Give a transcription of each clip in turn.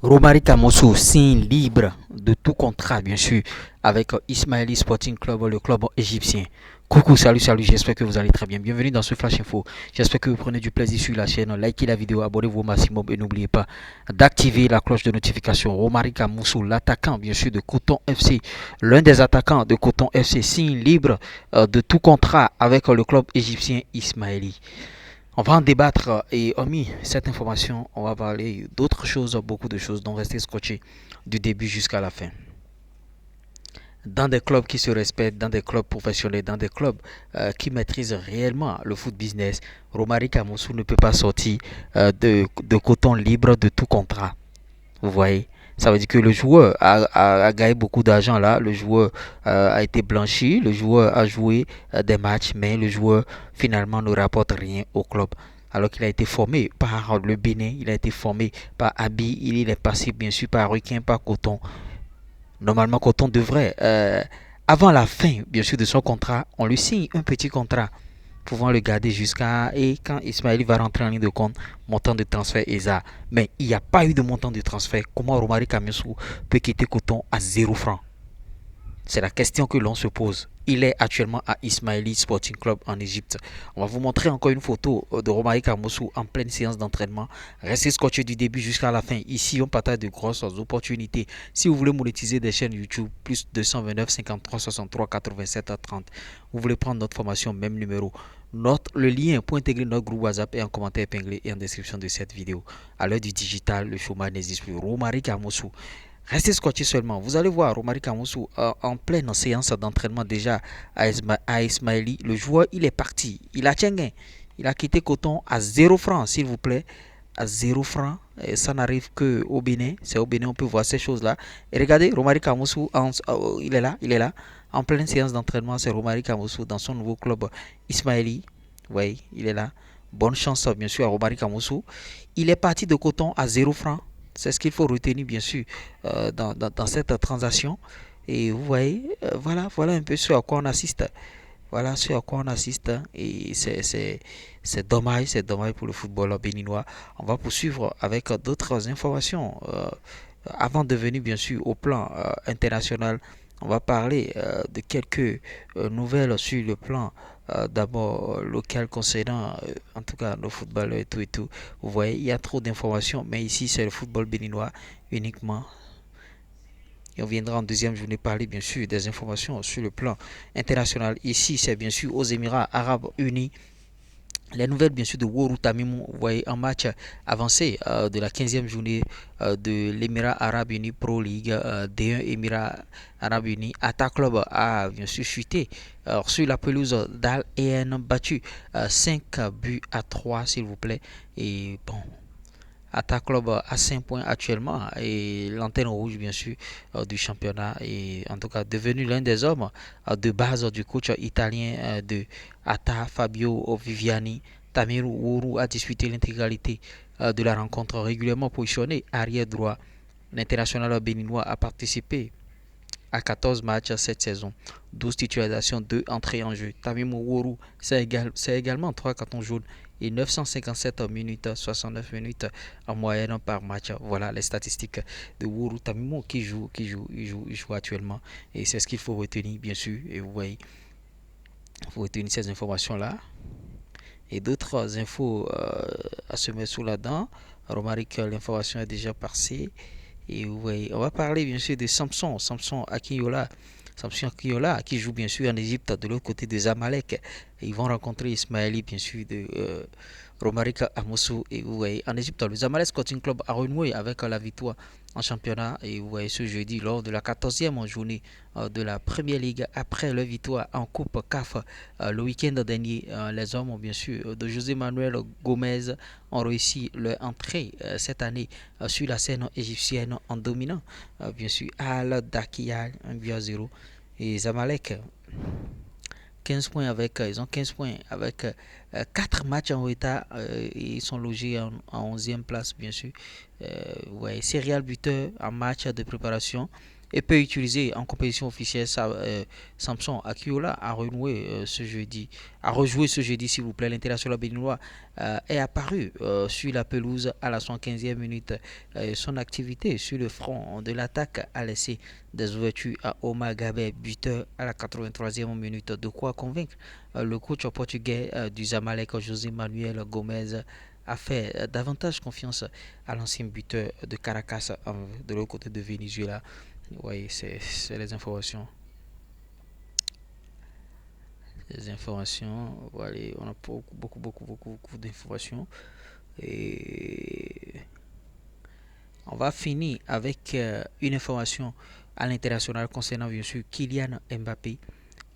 Romari Kamoso signe libre de tout contrat, bien sûr, avec Ismaili Sporting Club, le club égyptien. Coucou, salut, j'espère que vous allez très bien. Bienvenue dans ce Flash Info. J'espère que vous prenez du plaisir sur la chaîne. Likez la vidéo, abonnez-vous au maximum et n'oubliez pas d'activer la cloche de notification. Romari Kamoso, l'attaquant, bien sûr, de Coton FC, l'un des attaquants de Coton FC, signe libre de tout contrat avec le club égyptien Ismaili. On va en débattre et hormis cette information, on va parler d'autres choses, beaucoup de choses, donc restez scotchés du début jusqu'à la fin. Dans des clubs qui se respectent, dans des clubs professionnels, dans des clubs qui maîtrisent réellement le foot business, Romari Kamoussou ne peut pas sortir de coton libre de tout contrat. Vous voyez, ça veut dire que le joueur a gagné beaucoup d'argent là, le joueur a été blanchi, le joueur a joué des matchs, mais le joueur finalement ne rapporte rien au club. Alors qu'il a été formé par le Bénin, il a été formé par Abi, il est passé bien sûr par Requin, par Coton. Normalement, Coton devrait, avant la fin bien sûr de son contrat, on lui signe un petit contrat pouvant le garder jusqu'à et quand Ismaël va rentrer en ligne de compte, montant de transfert ESA. Mais il n'y a pas eu de montant de transfert. Comment Romari Kamensou peut quitter Coton à 0 francs? C'est la question que l'on se pose. Il est actuellement à Ismaili Sporting Club en Égypte. On va vous montrer encore une photo de Romari Kamoussou en pleine séance d'entraînement. Restez scotché du début jusqu'à la fin. Ici, on partage de grosses opportunités. Si vous voulez monétiser des chaînes YouTube, plus 229 53 63 87 30. Vous voulez prendre notre formation, même numéro. Le lien pour intégrer notre groupe WhatsApp est en commentaire épinglé et en description de cette vidéo. À l'heure du digital, le chômage n'existe plus. Romari Kamoussou. Restez scotché seulement. Vous allez voir Romari Kamoussou en pleine séance d'entraînement déjà à Ismaili. Le joueur, il est parti. Il a tchengé. Il a quitté Coton à 0 francs, s'il vous plaît. À 0 francs. Et ça n'arrive qu'au Bénin. C'est au Bénin on peut voir ces choses-là. Et regardez, Romari Kamoussou, il est là, il est là. En pleine séance d'entraînement, c'est Romari Kamoussou dans son nouveau club Ismaili. Oui, il est là. Bonne chance, bien sûr, à Romari Kamoussou. Il est parti de Coton à 0 francs. C'est ce qu'il faut retenir, bien sûr, dans cette transaction. Et vous voyez, voilà un peu ce à quoi on assiste. Voilà ce à quoi on assiste. Et c'est dommage pour le football béninois. On va poursuivre avec d'autres informations. Avant de venir, bien sûr, au plan international, on va parler de quelques nouvelles sur le plan d'abord local concernant en tout cas le football et tout et tout. Vous voyez, il y a trop d'informations, mais ici c'est le football béninois uniquement. Et on viendra en deuxième journée parler bien sûr des informations sur le plan international. Ici c'est bien sûr aux Émirats Arabes Unis. Les nouvelles, bien sûr, de Woru Tamimou, vous voyez, un match avancé de la 15e journée de l'Émirat Arabe Uni Pro League D1 Émirat Arabe Uni. Atta Club a bien sûr chuté sur la pelouse d'Al En battu 5 buts à 3, s'il vous plaît. Et bon, Attaque Club à 5 points actuellement et l'antenne rouge bien sûr du championnat et en tout cas devenu l'un des hommes de base du coach italien de Atta Fabio Viviani. Tamir Ouru a disputé l'intégralité de la rencontre régulièrement positionné arrière droit. L'international béninois a participé à 14 matchs cette saison, 12 titularisations, 2 entrées en jeu. Tamim Ouru, c'est également 3 cartons jaunes et 957 minutes, 69 minutes en moyenne par match. Voilà les statistiques de Ouru Tamimo il joue actuellement. Et c'est ce qu'il faut retenir, bien sûr. Et vous voyez, il faut retenir ces informations-là. Et d'autres infos à se mettre sous la dent. Romaric, l'information est déjà passée. Et vous voyez, on va parler bien sûr de Samson Akinola. Samson Akinola qui joue bien sûr en Égypte de l'autre côté de Zamalek. Et ils vont rencontrer Ismaili bien sûr de Romaric Amoussou. Et vous voyez, en Égypte, le Zamalek Sporting Club a renoué avec la victoire en championnat. Et vous voyez, ce jeudi, lors de la 14e journée de la Première Ligue, après leur victoire en Coupe CAF le week-end dernier, les hommes, bien sûr, de José Manuel Gomez ont réussi leur entrée cette année sur la scène égyptienne en dominant, bien sûr, Al Dakia 1 but à 0. Et Zamalek, 15 points ils ont 15 points avec 4 matchs en retard et ils sont logés en 11e place bien sûr. Ouais, serial buteur en match de préparation et peu utilisé en compétition officielle. Samson Akiola a renoué ce jeudi, a rejoué ce jeudi, s'il vous plaît. L'international béninois est apparu sur la pelouse à la 115e minute. Son activité sur le front de l'attaque a laissé des ouvertures à Omar Gabé, buteur à la 83e minute. De quoi convaincre le coach portugais du Zamalek, José Manuel Gomez, a fait davantage confiance à l'ancien buteur de Caracas de l'autre côté de Venezuela. Oui, c'est les informations. Les informations, voilà, on a beaucoup d'informations. Et on va finir avec une information à l'international concernant bien sûr Kylian Mbappé.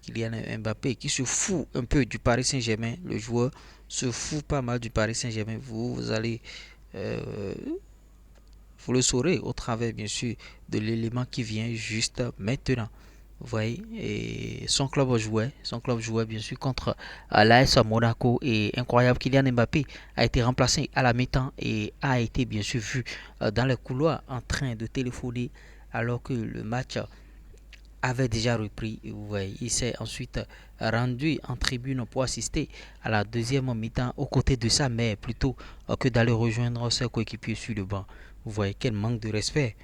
Kylian Mbappé qui se fout un peu du Paris Saint-Germain. Le joueur se fout pas mal du Paris Saint-Germain. Vous allez euh, vous le saurez au travers bien sûr de l'élément qui vient juste maintenant. Vous voyez, et son club jouait bien sûr contre l'AS Monaco, et incroyable, Kylian Mbappé a été remplacé à la mi-temps et a été bien sûr vu dans les couloirs en train de téléphoner alors que le match avait déjà repris. Vous voyez, il s'est ensuite rendu en tribune pour assister à la deuxième mi-temps aux côtés de sa mère plutôt que d'aller rejoindre ses coéquipiers sur le banc. Vous voyez quel manque de respect.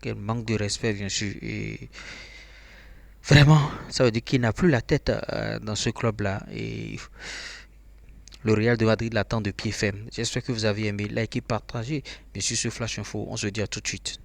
Quel manque de respect, bien sûr. Et vraiment, ça veut dire qu'il n'a plus la tête dans ce club-là. Et le Real de Madrid l'attend de pied ferme. J'espère que vous avez aimé. Likez, partagez. Bien sûr, ce Flash Info. On se dit à tout de suite.